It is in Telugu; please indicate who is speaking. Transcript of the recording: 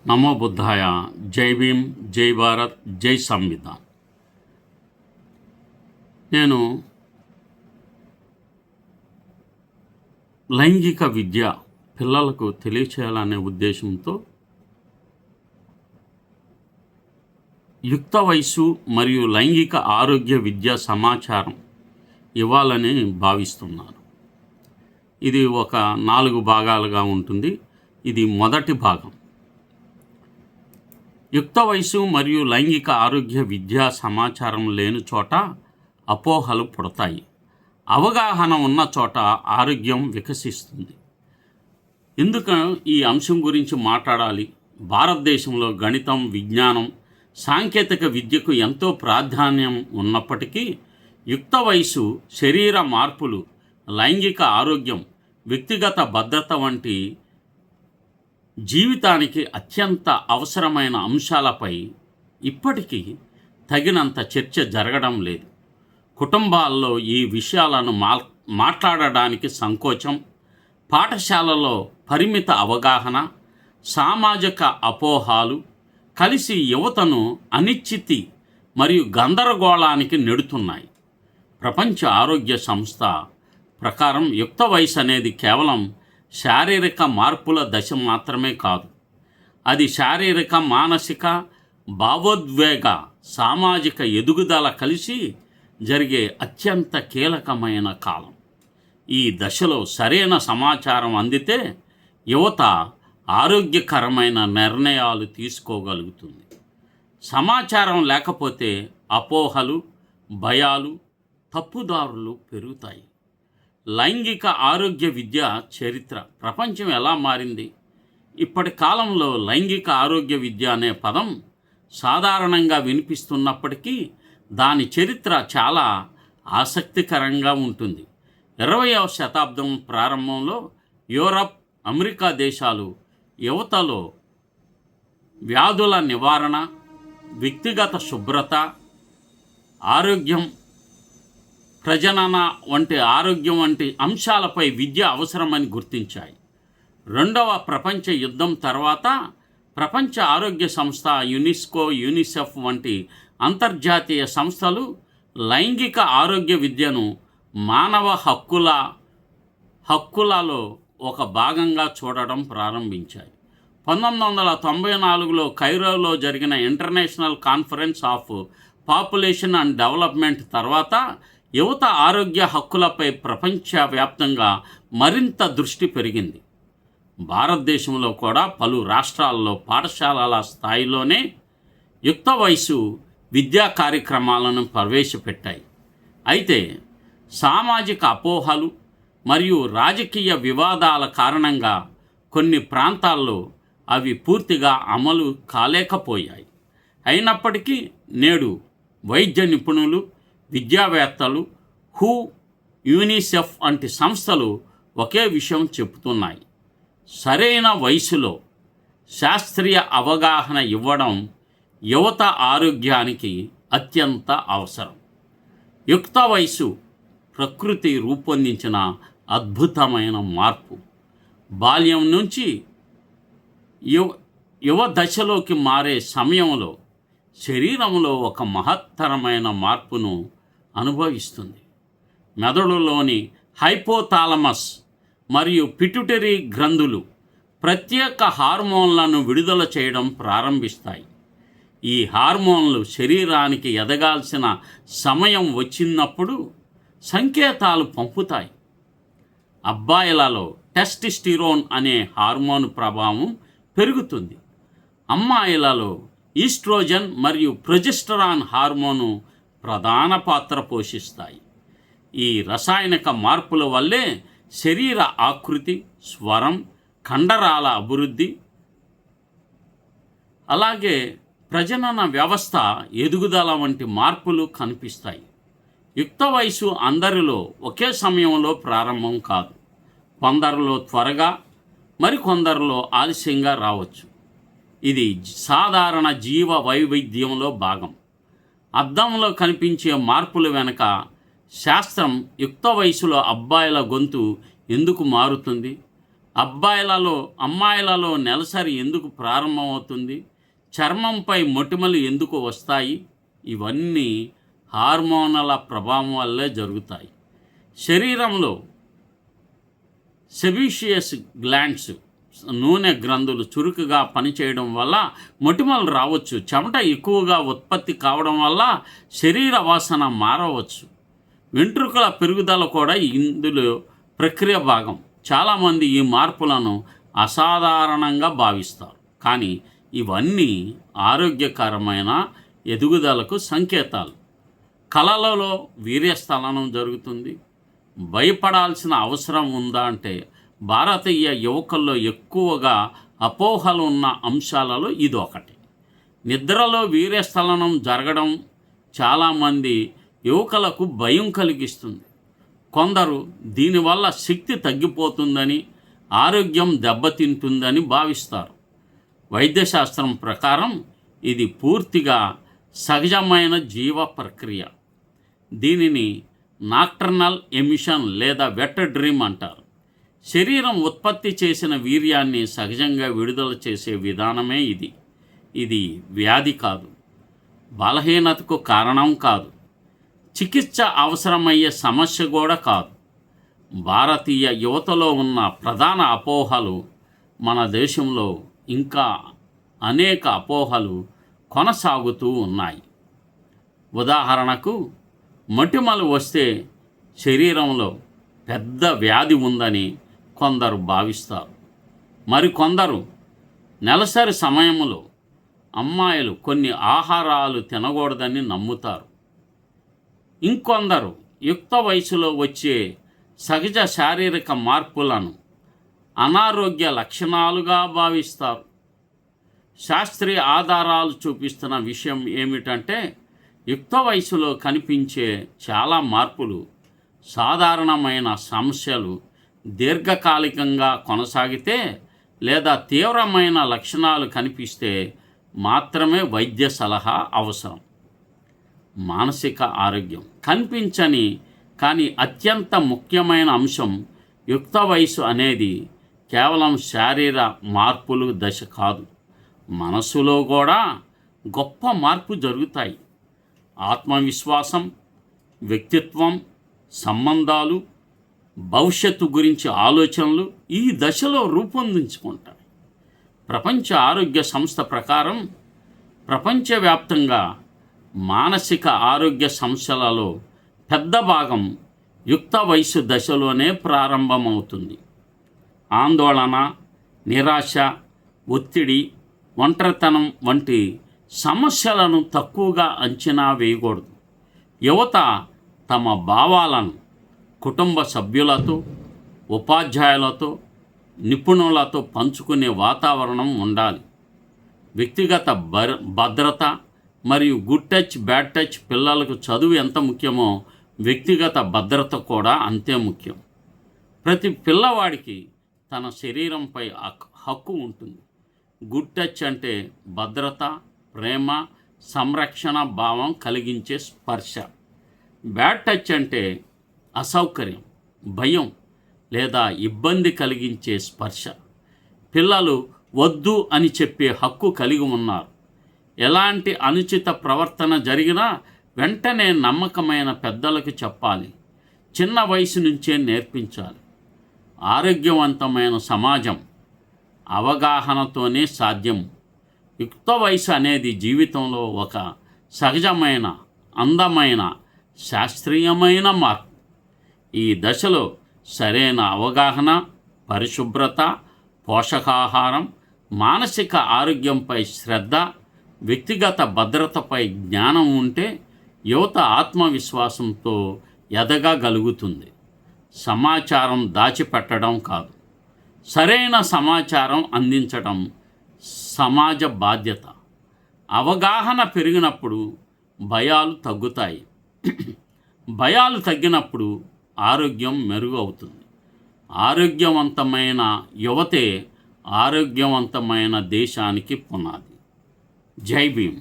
Speaker 1: నమో బుద్ధాయ. జై భీమ్, జై భారత్, జై సంవిధాన్. నేను లైంగిక విద్య పిల్లలకు తెలియచేయాలనే ఉద్దేశంతో యుక్త వయసు మరియు లైంగిక ఆరోగ్య విద్యా సమాచారం ఇవ్వాలని భావిస్తున్నాను. ఇది ఒక 4 భాగాలుగా ఉంటుంది. ఇది మొదటి భాగం. యుక్త వయసు మరియు లైంగిక ఆరోగ్య విద్యా సమాచారం లేని చోట అపోహలు పుడతాయి. అవగాహన ఉన్న చోట ఆరోగ్యం వికసిస్తుంది. ఎందుకు ఈ అంశం గురించి మాట్లాడాలి? భారతదేశంలో గణితం, విజ్ఞానం, సాంకేతిక విద్యకు ఎంతో ప్రాధాన్యం ఉన్నప్పటికీ యుక్త వయసు, శరీర మార్పులు, లైంగిక ఆరోగ్యం, వ్యక్తిగత భద్రత వంటి జీవితానికి అత్యంత అవసరమైన అంశాలపై ఇప్పటికీ తగినంత చర్చ జరగడం లేదు. కుటుంబాల్లో ఈ విషయాలను మాట్లాడడానికి సంకోచం, పాఠశాలలో పరిమిత అవగాహన, సామాజిక అపోహాలు కలిసి యువతను అనిశ్చితి మరియు గందరగోళానికి నెడుతున్నాయి. ప్రపంచ ఆరోగ్య సంస్థ ప్రకారం యుక్త వయసు అనేది కేవలం శారీరక మార్పుల దశ మాత్రమే కాదు. అది శారీరక, మానసిక, భావోద్వేగ, సామాజిక ఎదుగుదల కలిసి జరిగే అత్యంత కీలకమైన కాలం. ఈ దశలో సరైన సమాచారం అందితే యువత ఆరోగ్యకరమైన నిర్ణయాలు తీసుకోగలుగుతుంది. సమాచారం లేకపోతే అపోహలు, భయాలు, తప్పుదారులు పెరుగుతాయి. లైంగిక ఆరోగ్య విద్య చరిత్ర. ప్రపంచం ఎలా మారింది? ఇప్పటి కాలంలో లైంగిక ఆరోగ్య విద్య అనే పదం సాధారణంగా వినిపిస్తున్నప్పటికీ దాని చరిత్ర చాలా ఆసక్తికరంగా ఉంటుంది. 20వ శతాబ్దం ప్రారంభంలో యూరప్, అమెరికా దేశాలు యువతలో వ్యాధుల నివారణ, వ్యక్తిగత శుభ్రత, ఆరోగ్యం, ప్రజనన ఆరోగ్యం వంటి అంశాలపై విద్య అవసరమని గుర్తించాయి. 2వ ప్రపంచ యుద్ధం తర్వాత ప్రపంచ ఆరోగ్య సంస్థ, యునెస్కో, యూనిసెఫ్ వంటి అంతర్జాతీయ సంస్థలు లైంగిక ఆరోగ్య విద్యను మానవ హక్కులలో ఒక భాగంగా చూడడం ప్రారంభించాయి. 1994లో కైరోలో జరిగిన international conference of population and development తర్వాత యువత ఆరోగ్య హక్కులపై ప్రపంచవ్యాప్తంగా మరింత దృష్టి పెరిగింది. భారతదేశంలో కూడా పలు రాష్ట్రాల్లో పాఠశాలల స్థాయిలోనే యుక్త వయసు విద్యా కార్యక్రమాలను ప్రవేశపెట్టాయి. అయితే సామాజిక అపోహలు మరియు రాజకీయ వివాదాల కారణంగా కొన్ని ప్రాంతాల్లో అవి పూర్తిగా అమలు కాలేకపోయాయి. అయినప్పటికీ నేడు వైద్య నిపుణులు, విద్యావేత్తలు, హూ, యూనిసెఫ్ వంటి సంస్థలు ఒకే విషయం చెబుతున్నాయి: సరైన వయసులో శాస్త్రీయ అవగాహన ఇవ్వడం యువత ఆరోగ్యానికి అత్యంత అవసరం. యుక్త వయసు ప్రకృతి రూపొందించిన అద్భుతమైన మార్పు. బాల్యం నుంచి యువ దశలోకి మారే సమయంలో శరీరంలో ఒక మహత్తరమైన మార్పును అనుభవిస్తుంది. మెదడులోని హైపోథాలమస్ మరియు పిట్యూటరీ గ్రంథులు ప్రత్యేక హార్మోన్లను విడుదల చేయడం ప్రారంభిస్తాయి. ఈ హార్మోన్లు శరీరానికి ఎదగాల్సిన సమయం వచ్చినప్పుడు సంకేతాలు పంపుతాయి. అబ్బాయిలలో టెస్టోస్టెరోన్ అనే హార్మోన్ ప్రభావం పెరుగుతుంది. అమ్మాయిలలో ఈస్ట్రోజన్ మరియు ప్రొజెస్టరాన్ హార్మోను ప్రధాన పాత్ర పోషిస్తాయి. ఈ రసాయనిక మార్పుల వల్లే శరీర ఆకృతి, స్వరం, కండరాల అభివృద్ధి, అలాగే ప్రజనన వ్యవస్థ ఎదుగుదల వంటి మార్పులు కనిపిస్తాయి. యుక్త వయసు అందరిలో ఒకే సమయంలో ప్రారంభం కాదు. కొందరిలో త్వరగా, మరికొందరిలో ఆలస్యంగా రావచ్చు. ఇది సాధారణ జీవ వైవిధ్యంలో భాగం. అద్దంలో కనిపించే మార్పుల వెనుక శాస్త్రం యుక్త వయసులో అబ్బాయిల గొంతు ఎందుకు మారుతుంది, అమ్మాయిలలో నెలసరి ఎందుకు ప్రారంభమవుతుంది? చర్మంపై మొటిమలు ఎందుకు వస్తాయి? ఇవన్నీ హార్మోన్ల ప్రభావం వల్లే జరుగుతాయి. శరీరంలో సెబీషియస్ గ్లాండ్స్ నూనె గ్రంథులు చురుకుగా పనిచేయడం వల్ల మొటిమలు రావచ్చు. చెమట ఎక్కువగా ఉత్పత్తి కావడం వల్ల శరీర వాసన మారవచ్చు. వెంట్రుకల పెరుగుదల కూడా ఇందులో ప్రక్రియ భాగం. చాలామంది ఈ మార్పులను అసాధారణంగా భావిస్తారు, కానీ ఇవన్నీ ఆరోగ్యకరమైన ఎదుగుదలకు సంకేతాలు. కళలలో వీర్యస్థలనం జరుగుతుంది. భయపడాల్సిన అవసరం ఉందా అంటే భారతీయ యువకుల్లో ఎక్కువగా అపోహలు ఉన్న అంశాలలో ఇదొకటి. నిద్రలో వీర్యస్థలనం జరగడం చాలామంది యువకులకు భయం కలిగిస్తుంది. కొందరు దీనివల్ల శక్తి తగ్గిపోతుందని, ఆరోగ్యం దెబ్బతింటుందని భావిస్తారు. వైద్యశాస్త్రం ప్రకారం ఇది పూర్తిగా సహజమైన జీవ ప్రక్రియ. దీనిని నాక్టర్నల్ ఎమిషన్ లేదా వెట్ డ్రీమ్ అంటారు. శరీరం ఉత్పత్తి చేసిన వీర్యాన్ని సహజంగా విడుదల చేసే విధానమే ఇది. ఇది వ్యాధి కాదు, బలహీనతకు కారణం కాదు, చికిత్స అవసరమయ్యే సమస్య కూడా కాదు. భారతీయ యువతలో ఉన్న ప్రధాన అపోహలు, మన దేశంలో ఇంకా అనేక అపోహలు కొనసాగుతూ ఉన్నాయి. ఉదాహరణకు, మొటిమలు వస్తే శరీరంలో పెద్ద వ్యాధి ఉందని కొందరు భావిస్తారు. మరికొందరు నెలసరి సమయంలో అమ్మాయిలు కొన్ని ఆహారాలు తినకూడదని నమ్ముతారు. ఇంకొందరు యుక్త వయసులో వచ్చే సహజ శారీరక మార్పులను అనారోగ్య లక్షణాలుగా భావిస్తారు. శాస్త్రీయ ఆధారాలు చూపిస్తున్న విషయం ఏమిటంటే, యుక్త వయసులో కనిపించే చాలా మార్పులు సాధారణమైన సమస్యలు దీర్ఘకాలికంగా కొనసాగితే లేదా తీవ్రమైన లక్షణాలు కనిపిస్తే మాత్రమే వైద్య సలహా అవసరం. మానసిక ఆరోగ్యం కనిపించని కానీ అత్యంత ముఖ్యమైన అంశం. యుక్త వయసు అనేది కేవలం శారీర మార్పులు దశ కాదు, మనసులో కూడా గొప్ప మార్పు జరుగుతాయి. ఆత్మవిశ్వాసం, వ్యక్తిత్వం, సంబంధాలు, భవిష్యత్తు గురించి ఆలోచనలు ఈ దశలో రూపొందించుకుంటాయి. ప్రపంచ ఆరోగ్య సంస్థ ప్రకారం ప్రపంచవ్యాప్తంగా మానసిక ఆరోగ్య సమస్యలలో పెద్ద భాగం యుక్త వయసు దశలోనే ప్రారంభమవుతుంది. ఆందోళన, నిరాశ, ఒత్తిడి, ఒంటరితనం వంటి సమస్యలను తక్కువగా అంచనా వేయకూడదు. యువత తమ భావాలను కుటుంబ సభ్యులతో, ఉపాధ్యాయులతో, నిపుణులతో పంచుకునే వాతావరణం ఉండాలి. వ్యక్తిగత భద్రత మరియు గుడ్ టచ్, బ్యాడ్ టచ్ పిల్లలకు చదువు ఎంత ముఖ్యమో వ్యక్తిగత భద్రత కూడా అంతే ముఖ్యం. ప్రతి పిల్లవాడికి తన శరీరంపై హక్కు ఉంటుంది. గుడ్ టచ్ అంటే భద్రత, ప్రేమ, సంరక్షణ భావం కలిగించే స్పర్శ. బ్యాడ్ టచ్ అంటే అసౌకర్యం, భయం లేదా ఇబ్బంది కలిగించే స్పర్శ. పిల్లలు వద్దు అని చెప్పే హక్కు కలిగి ఉన్నారు. ఎలాంటి అనుచిత ప్రవర్తన జరిగినా వెంటనే నమ్మకమైన పెద్దలకు చెప్పాలి. చిన్న వయసు నుంచే నేర్పించాలి. ఆరోగ్యవంతమైన సమాజం అవగాహనతోనే సాధ్యం. యుక్త వయసు అనేది జీవితంలో ఒక సహజమైన, అందమైన, శాస్త్రీయమైన మార్పు. ఈ దశలో సరైన అవగాహన, పరిశుభ్రత, పోషకాహారం, మానసిక ఆరోగ్యంపై శ్రద్ధ, వ్యక్తిగత భద్రతపై జ్ఞానం ఉంటే యువత ఆత్మవిశ్వాసంతో ఎదగగలుగుతుంది. సమాచారం దాచిపెట్టడం కాదు, సరైన సమాచారం అందించడం సమాజ బాధ్యత. అవగాహన పెరిగినప్పుడు భయాలు తగ్గుతాయి. భయాలు తగ్గినప్పుడు ఆరోగ్యం మెరుగు అవుతుంది. ఆరోగ్యవంతమైన యువతే ఆరోగ్యవంతమైన దేశానికి పునాది. జై భీమ్.